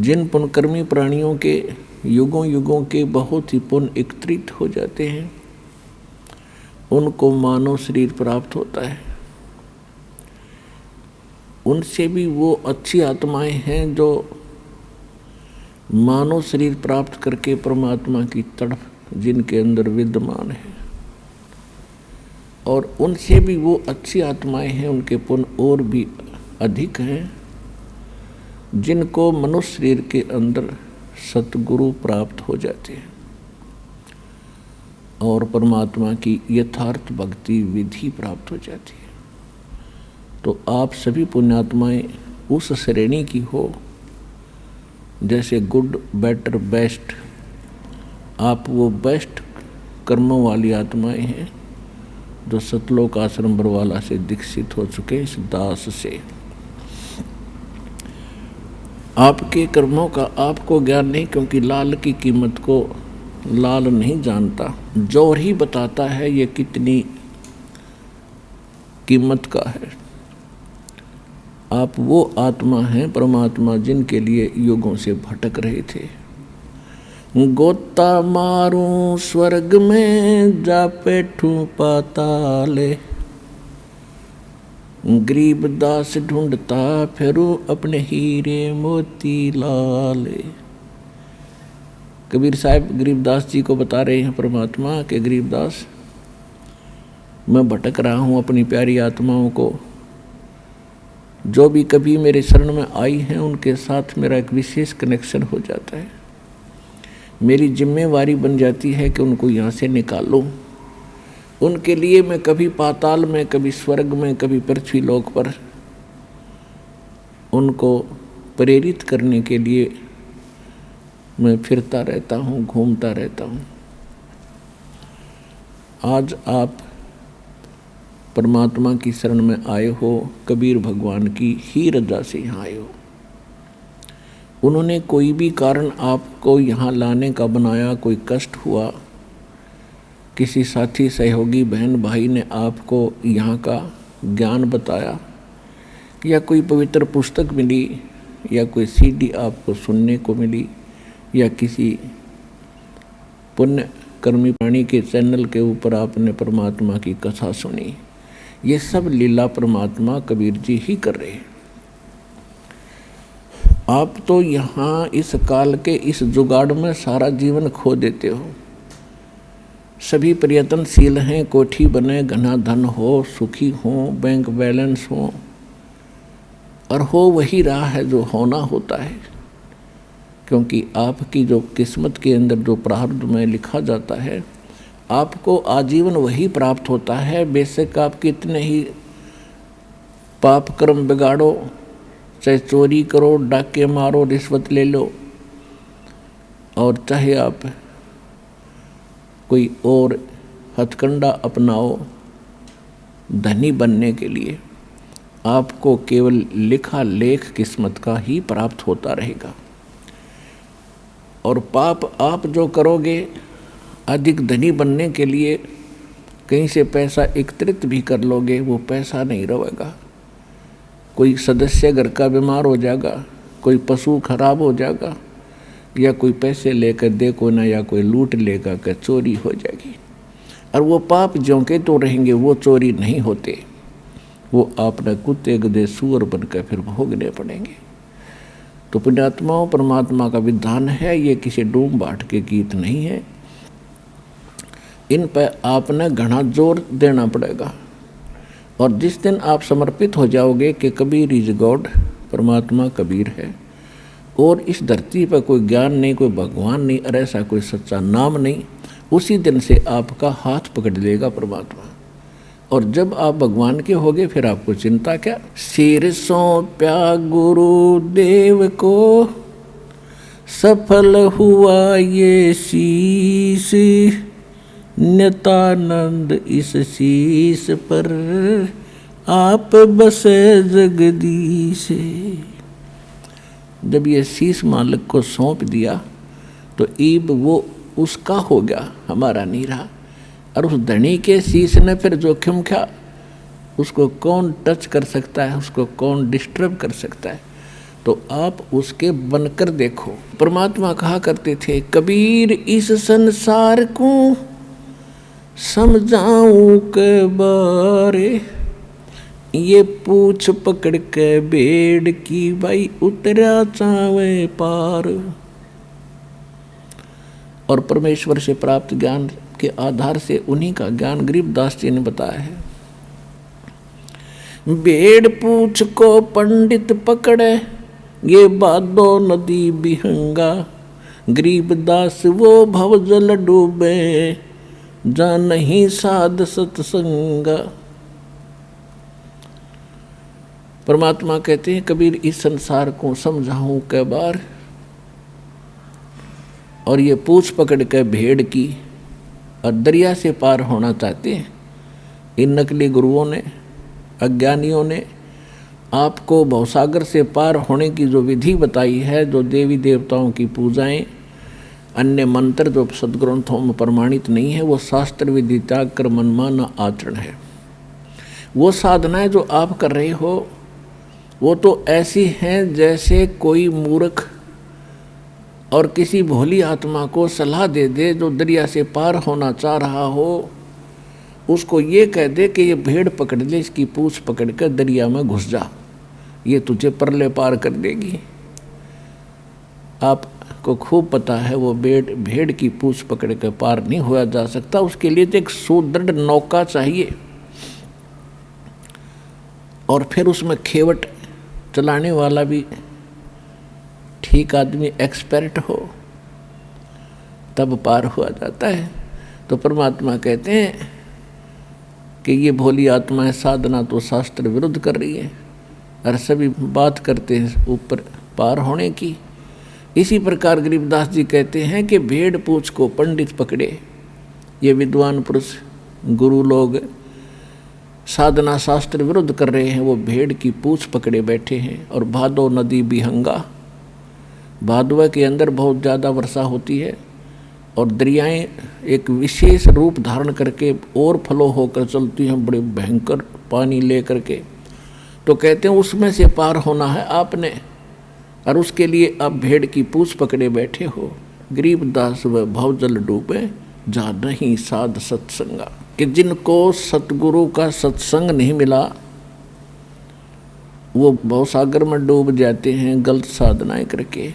जिन पुण्यकर्मी प्राणियों के युगों युगों के बहुत ही पुण्य एकत्रित हो जाते हैं, उनको मानव शरीर प्राप्त होता है। उनसे भी वो अच्छी आत्माएं हैं जो मानव शरीर प्राप्त करके परमात्मा की तड़प जिनके अंदर विद्यमान है, और उनसे भी वो अच्छी आत्माएं हैं, उनके पुण्य और भी अधिक हैं, जिनको मनुष्य शरीर के अंदर सतगुरु प्राप्त हो जाते हैं और परमात्मा की यथार्थ भक्ति विधि प्राप्त हो जाती है। तो आप सभी पुण्यात्माएं उस श्रेणी की हो जैसे गुड, बेटर, बेस्ट, आप वो बेस्ट कर्मों वाली आत्माएं हैं जो सतलोक आश्रम बरवाला से दीक्षित हो चुके इस दास से। आपके कर्मों का आपको ज्ञान नहीं, क्योंकि लाल की कीमत को लाल नहीं जानता, जोर ही बताता है ये कितनी कीमत का है। आप वो आत्मा हैं परमात्मा जिनके लिए युगों से भटक रहे थे। गोता मारूं स्वर्ग में जा बैठूं पाताले, गरीब दास ढूंढता फिरूं अपने हीरे मोती लाले। कबीर साहब गरीबदास जी को बता रहे हैं परमात्मा के गरीबदास, मैं भटक रहा हूँ अपनी प्यारी आत्माओं को, जो भी कभी मेरे शरण में आई हैं उनके साथ मेरा एक विशेष कनेक्शन हो जाता है। मेरी जिम्मेवारी बन जाती है कि उनको यहाँ से निकालूं। उनके लिए मैं कभी पाताल में, कभी स्वर्ग में, कभी पृथ्वी लोक पर उनको प्रेरित करने के लिए मैं फिरता रहता हूँ, घूमता रहता हूँ। आज आप परमात्मा की शरण में आए हो, कबीर भगवान की ही रजा से यहाँ आए हो। उन्होंने कोई भी कारण आपको यहाँ लाने का बनाया, कोई कष्ट हुआ, किसी साथी सहयोगी बहन भाई ने आपको यहाँ का ज्ञान बताया, या कोई पवित्र पुस्तक मिली, या कोई सीडी आपको सुनने को मिली, या किसी पुण्य कर्मी प्राणी के चैनल के ऊपर आपने परमात्मा की कथा सुनी, ये सब लीला परमात्मा कबीर जी ही कर रहे हैं। आप तो यहाँ इस काल के इस जुगाड़ में सारा जीवन खो देते हो। सभी प्रयत्नशील हैं, कोठी बने, घना धन हो, सुखी हो, बैंक बैलेंस हो, और हो वही रहा है जो होना होता है, क्योंकि आपकी जो किस्मत के अंदर जो प्रारब्ध में लिखा जाता है आपको आजीवन वही प्राप्त होता है। बेशक आप कितने ही पाप कर्म बिगाड़ो, चाहे चोरी करो, डाके मारो, रिश्वत ले लो, और चाहे आप कोई और हथकंडा अपनाओ धनी बनने के लिए, आपको केवल लिखा लेख किस्मत का ही प्राप्त होता रहेगा। और पाप आप जो करोगे अधिक धनी बनने के लिए कहीं से पैसा एकत्रित भी कर लोगे, वो पैसा नहीं रहेगा। कोई सदस्य घर का बीमार हो जाएगा, कोई पशु खराब हो जाएगा, या कोई पैसे लेकर देखो ना, या कोई लूट लेगा कि चोरी हो जाएगी, और वो पाप ज्यों के तो रहेंगे, वो चोरी नहीं होते, वो आपने कुत्ते गधे सूअर बनकर फिर भोगने पड़ेंगे। तो पुण्यात्माओं, परमात्मा का विधान है, ये किसी डूम बाट के गीत नहीं है। इन पर आपने घना जोर देना पड़ेगा, और जिस दिन आप समर्पित हो जाओगे कि कबीर इज गॉड, परमात्मा कबीर है, और इस धरती पर कोई ज्ञान नहीं, कोई भगवान नहीं, और ऐसा कोई सच्चा नाम नहीं, उसी दिन से आपका हाथ पकड़ लेगा परमात्मा। और जब आप भगवान के होगे फिर आपको चिंता क्या। सिर सौंप्या गुरुदेव को, सफल हुआ ये शीश, नित्यानंद इस शीश पर आप बसे जगदीश। जब ये शीश मालिक को सौंप दिया तो ईब वो उसका हो गया, हमारा नहीं रहा। और उस धनी के शीश ने फिर जोखिम क्या, उसको कौन टच कर सकता है, उसको कौन डिस्टर्ब कर सकता है। तो आप उसके बनकर देखो। परमात्मा कहा करते थे, कबीर इस संसार को समझाऊं के बारे, ये पूछ पकड़ के भेड़ की भाई उतरा चावे पार। और परमेश्वर से प्राप्त ज्ञान के आधार से उन्हीं का ज्ञान गरीबदास जी ने बताया है। भेड़ पूछ को पंडित पकड़े, ये बादो नदी बिहंगा, गरीबदास वो भवजल डूबे, जा नहीं साध सत्संगा। परमात्मा कहते हैं, कबीर इस संसार को समझाऊं कै बार, और ये पूछ पकड़ के भेड़ की और दरिया से पार होना चाहते हैं। इन नकली गुरुओं ने, अज्ञानियों ने आपको भवसागर से पार होने की जो विधि बताई है, जो देवी देवताओं की पूजाएं, अन्य मंत्र जो सदग्रंथों में प्रमाणित नहीं है, वो शास्त्र विधि त्याग कर मनमाना आचरण है। वो साधनाएं जो आप कर रहे हो वो तो ऐसी हैं जैसे कोई मूर्ख और किसी भोली आत्मा को सलाह दे दे जो दरिया से पार होना चाह रहा हो, उसको ये कह दे कि ये भेड़ पकड़ ले, इसकी पूंछ पकड़ कर दरिया में घुस जा, ये तुझे परले पार कर देगी। आपको खूब पता है वो भेड़ की पूंछ पकड़ कर पार नहीं हुआ जा सकता। उसके लिए तो एक सुदृढ़ नौका चाहिए और फिर उसमें खेवट चलाने वाला भी ठीक आदमी, एक्सपर्ट हो, तब पार हुआ जाता है। तो परमात्मा कहते हैं कि ये भोली आत्माएं साधना तो शास्त्र विरुद्ध कर रही है और सभी बात करते हैं ऊपर पार होने की। इसी प्रकार गरीबदास जी कहते हैं कि भेड़ पूछ को पंडित पकड़े, ये विद्वान पुरुष गुरु लोग साधना शास्त्र विरुद्ध कर रहे हैं, वो भेड़ की पूंछ पकड़े बैठे हैं। और भादो नदी बिहंगा, भादवा के अंदर बहुत ज़्यादा वर्षा होती है और दरियाएं एक विशेष रूप धारण करके और फ्लो होकर चलती हैं, बड़े भयंकर पानी ले करके। तो कहते हैं उसमें से पार होना है आपने, और उसके लिए आप भेड़ की पूंछ पकड़े बैठे हो। गरीबदास व भवजल डूबे, जा नहीं साध सत्संगा, कि जिनको सतगुरु का सत्संग नहीं मिला वो भवसागर में डूब जाते हैं गलत साधनाएं करके।